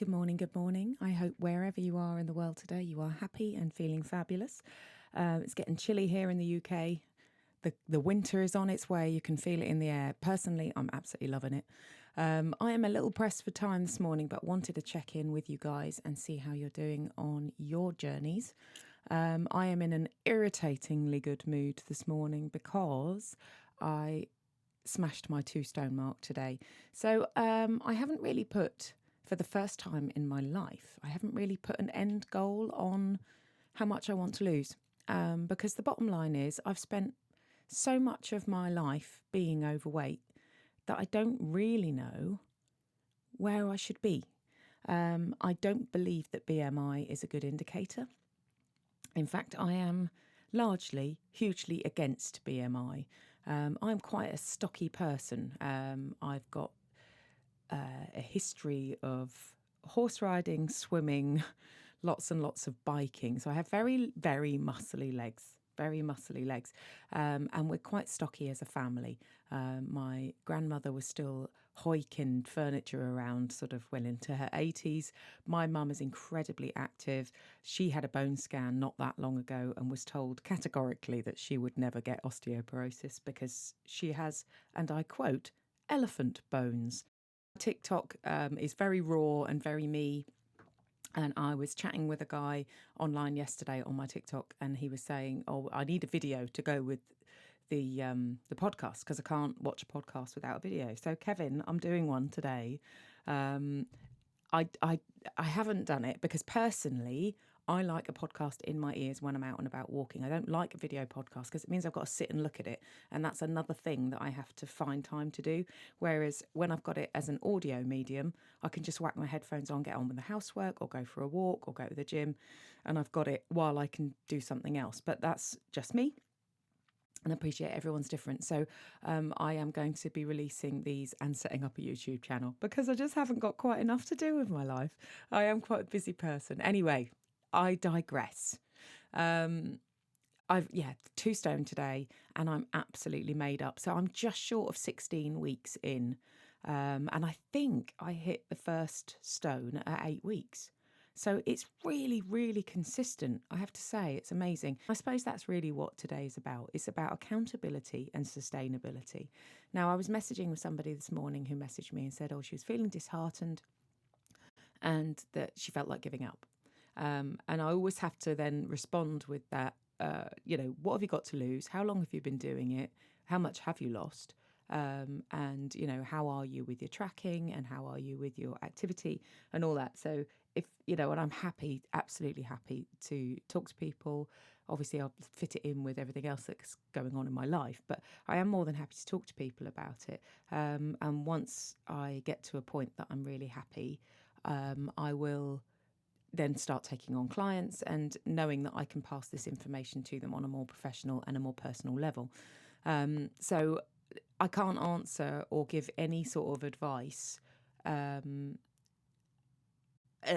Good morning, good morning. I hope wherever you are in the world today, you are happy and feeling fabulous. It's getting chilly here in the UK. The winter is on its way. You can feel it in the air. Personally, I'm absolutely loving it. I am a little pressed for time this morning, but wanted to check in with you guys and see how you're doing on your journeys. I am in an irritatingly good mood this morning because I smashed my 2 stone mark today. So I haven't really put, for the first time in my life, I haven't really put an end goal on how much I want to lose. Because the bottom line is I've spent so much of my life being overweight that I don't really know where I should be. I don't believe that BMI is a good indicator. In fact, I am largely hugely against BMI. I'm quite a stocky person. I've got a history of horse riding, swimming, lots and lots of biking. So I have very, very muscly legs. Very muscly legs. And we're quite stocky as a family. My grandmother was still hoiking furniture around sort of well into her 80s. My mum is incredibly active. She had a bone scan not that long ago and was told categorically that she would never get osteoporosis because she has, and I quote, elephant bones. TikTok is very raw and very me. And I was chatting with a guy online yesterday on my TikTok, and he was saying, "Oh, I need a video to go with the podcast because I can't watch a podcast without a video." So, Kevin, I'm doing one today. Um, I haven't done it because personally, I like a podcast in my ears when I'm out and about walking. I don't like a video podcast because it means I've got to sit and look at it, and that's another thing that I have to find time to do. Whereas when I've got it as an audio medium, I can just whack my headphones on, get on with the housework, or go for a walk, or go to the gym, and I've got it while I can do something else. But that's just me. And I appreciate everyone's different. So I am going to be releasing these and setting up a YouTube channel because I just haven't got quite enough to do with my life. I am quite a busy person. Anyway, I digress. I've 2 stone today and I'm absolutely made up. So I'm just short of 16 weeks in. And I think I hit the first stone at 8 weeks. So it's really, really consistent. I have to say, it's amazing. I suppose that's really what today is about. It's about accountability and sustainability. Now, I was messaging with somebody this morning who messaged me and said, oh, she was feeling disheartened and that she felt like giving up. And I always have to then respond with that, what have you got to lose? How long have you been doing it? How much have you lost? And, how are you with your tracking and how are you with your activity and all that? So and I'm happy, absolutely happy to talk to people. Obviously, I'll fit it in with everything else that's going on in my life, but I am more than happy to talk to people about it. And once I get to a point that I'm really happy, I will then start taking on clients and knowing that I can pass this information to them on a more professional and a more personal level. So I can't answer or give any sort of advice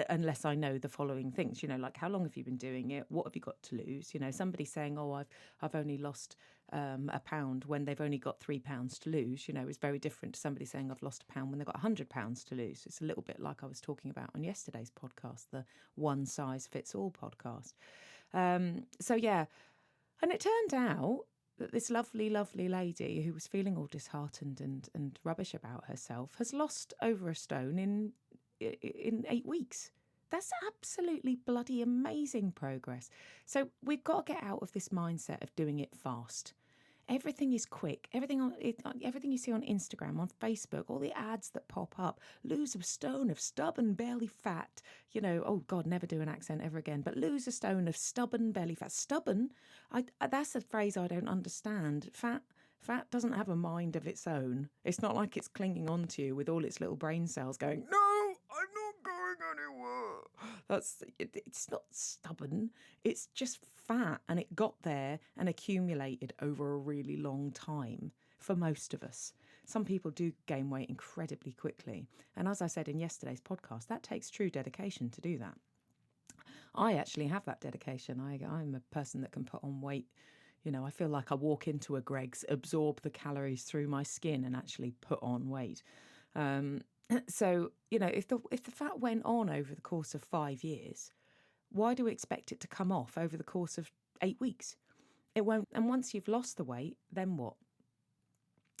unless I know the following things, like how long have you been doing it? What have you got to lose? Somebody saying, oh, I've only lost £1 when they've only got £3 to lose, is very different to somebody saying I've lost £1 when they've got £100 to lose. It's a little bit like I was talking about on yesterday's podcast, the one size fits all podcast. And it turned out that this lovely, lovely lady who was feeling all disheartened and rubbish about herself has lost over a stone in 8 weeks. That's absolutely bloody amazing progress. So we've got to get out of this mindset of doing it fast. Everything is quick. Everything you see on Instagram, on Facebook, all the ads that pop up. Lose a stone of stubborn belly fat. Oh God, never do an accent ever again. But lose a stone of stubborn belly fat. Stubborn. That's a phrase I don't understand. Fat doesn't have a mind of its own. It's not like it's clinging on to you with all its little brain cells going, no, I'm not going anywhere. It's not stubborn. It's just fat, and it got there and accumulated over a really long time for most of us. Some people do gain weight incredibly quickly. And as I said in yesterday's podcast, that takes true dedication to do that. I actually have that dedication. I'm a person that can put on weight. I feel like I walk into a Greggs, absorb the calories through my skin and actually put on weight. So, if the fat went on over the course of 5 years, why do we expect it to come off over the course of 8 weeks? It won't. And once you've lost the weight, then what?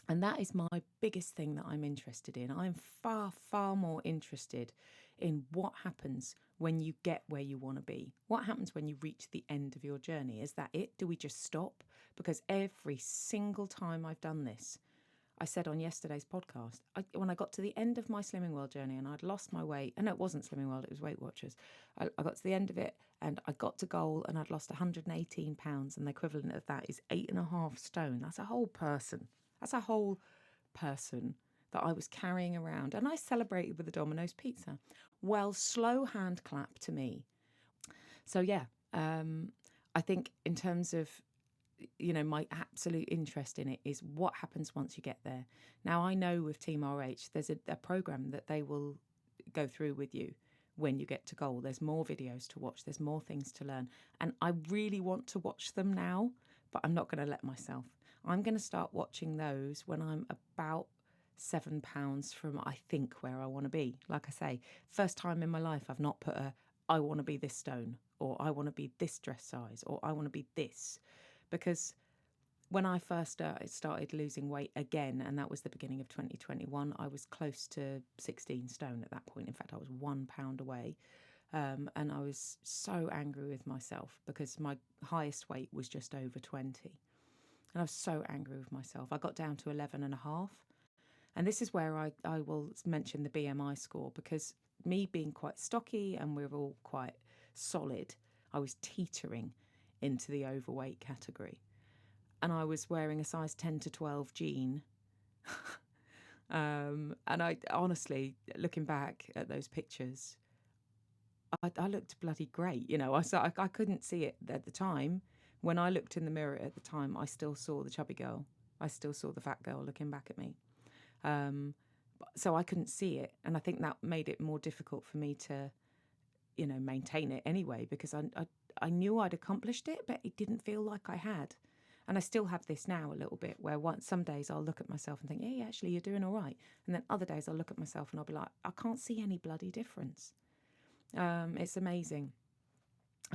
And that is my biggest thing that I'm interested in. I'm far, far more interested in what happens when you get where you want to be. What happens when you reach the end of your journey? Is that it? Do we just stop? Because every single time I've done this, I said on yesterday's podcast, when I got to the end of my Slimming World journey and I'd lost my weight, and it wasn't Slimming World, it was Weight Watchers. I got to the end of it and I got to goal and I'd lost 118 pounds, and the equivalent of that is 8.5 stone. That's a whole person. That's a whole person that I was carrying around. And I celebrated with a Domino's pizza. Well, slow hand clap to me. So, yeah, I think in terms of, my absolute interest in it is what happens once you get there. Now, I know with Team RH, there's a program that they will go through with you when you get to goal. There's more videos to watch. There's more things to learn. And I really want to watch them now, but I'm not going to let myself. I'm going to start watching those when I'm about 7 pounds from, I think, where I want to be. Like I say, first time in my life, I've not put I want to be this stone, or I want to be this dress size, or I want to be this. Because when I first started losing weight again, and that was the beginning of 2021, I was close to 16 stone at that point. In fact, I was 1 pound away. And I was so angry with myself because my highest weight was just over 20. And I was so angry with myself. I got down to 11.5. And this is where I will mention the BMI score, because me being quite stocky and we're all quite solid, I was teetering into the overweight category. And I was wearing a size 10 to 12 jean. And I honestly, looking back at those pictures, I looked bloody great. I couldn't see it at the time. When I looked in the mirror at the time, I still saw the chubby girl. I still saw the fat girl looking back at me. So I couldn't see it. And I think that made it more difficult for me to, maintain it anyway, because I knew I'd accomplished it, but it didn't feel like I had. And I still have this now a little bit, where some days I'll look at myself and think, hey, actually, you're doing all right. And then other days I'll look at myself and I'll be like, I can't see any bloody difference. It's amazing.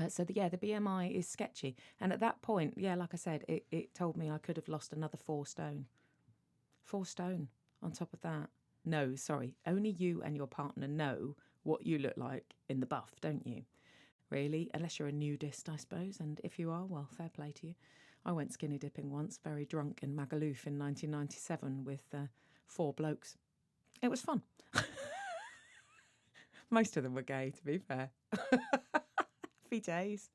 So the BMI is sketchy. And at that point, like I said, it told me I could have lost another 4 stone. 4 stone on top of that. No, sorry. Only you and your partner know what you look like in the buff, don't you? Really? Unless you're a nudist, I suppose. And if you are, well, fair play to you. I went skinny dipping once, very drunk in Magaluf in 1997 with 4 blokes. It was fun. Most of them were gay, to be fair. Happy days.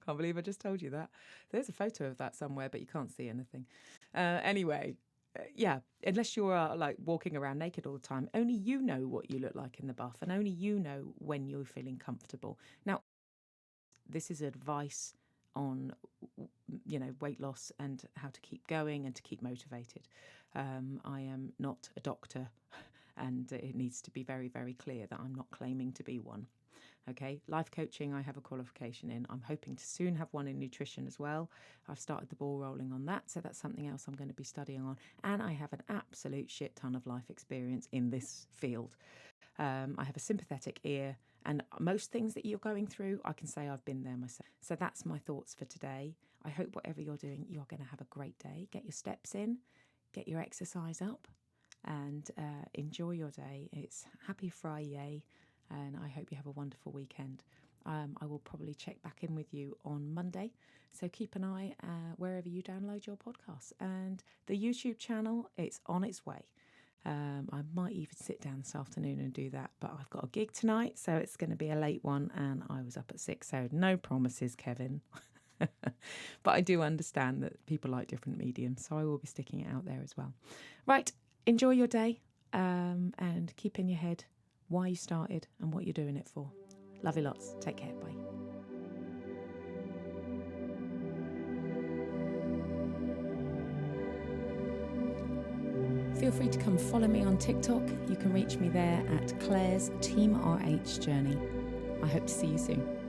Can't believe I just told you that. There's a photo of that somewhere, but you can't see anything. Anyway, unless you're like walking around naked all the time, only you know what you look like in the buff, and only you know when you're feeling comfortable. Now, this is advice on, weight loss and how to keep going and to keep motivated. I am not a doctor, and it needs to be very, very clear that I'm not claiming to be one. Okay, life coaching, I have a qualification in. I'm hoping to soon have one in nutrition as well. I've started the ball rolling on that, so that's something else I'm going to be studying on. And I have an absolute shit ton of life experience in this field. I have a sympathetic ear, and most things that you're going through, I can say I've been there myself. So that's my thoughts for today. I hope whatever you're doing, you're going to have a great day. Get your steps in, get your exercise up, and enjoy your day. It's Happy Friday. And I hope you have a wonderful weekend. I will probably check back in with you on Monday. So keep an eye wherever you download your podcasts. And the YouTube channel, it's on its way. I might even sit down this afternoon and do that. But I've got a gig tonight, so it's going to be a late one. And I was up at 6, so no promises, Kevin. But I do understand that people like different mediums, so I will be sticking it out there as well. Right, enjoy your day and keep in your head why you started and what you're doing it for. Love you lots. Take care. Bye. Feel free to come follow me on TikTok. You can reach me there at Claire's Team RH Journey. I hope to see you soon.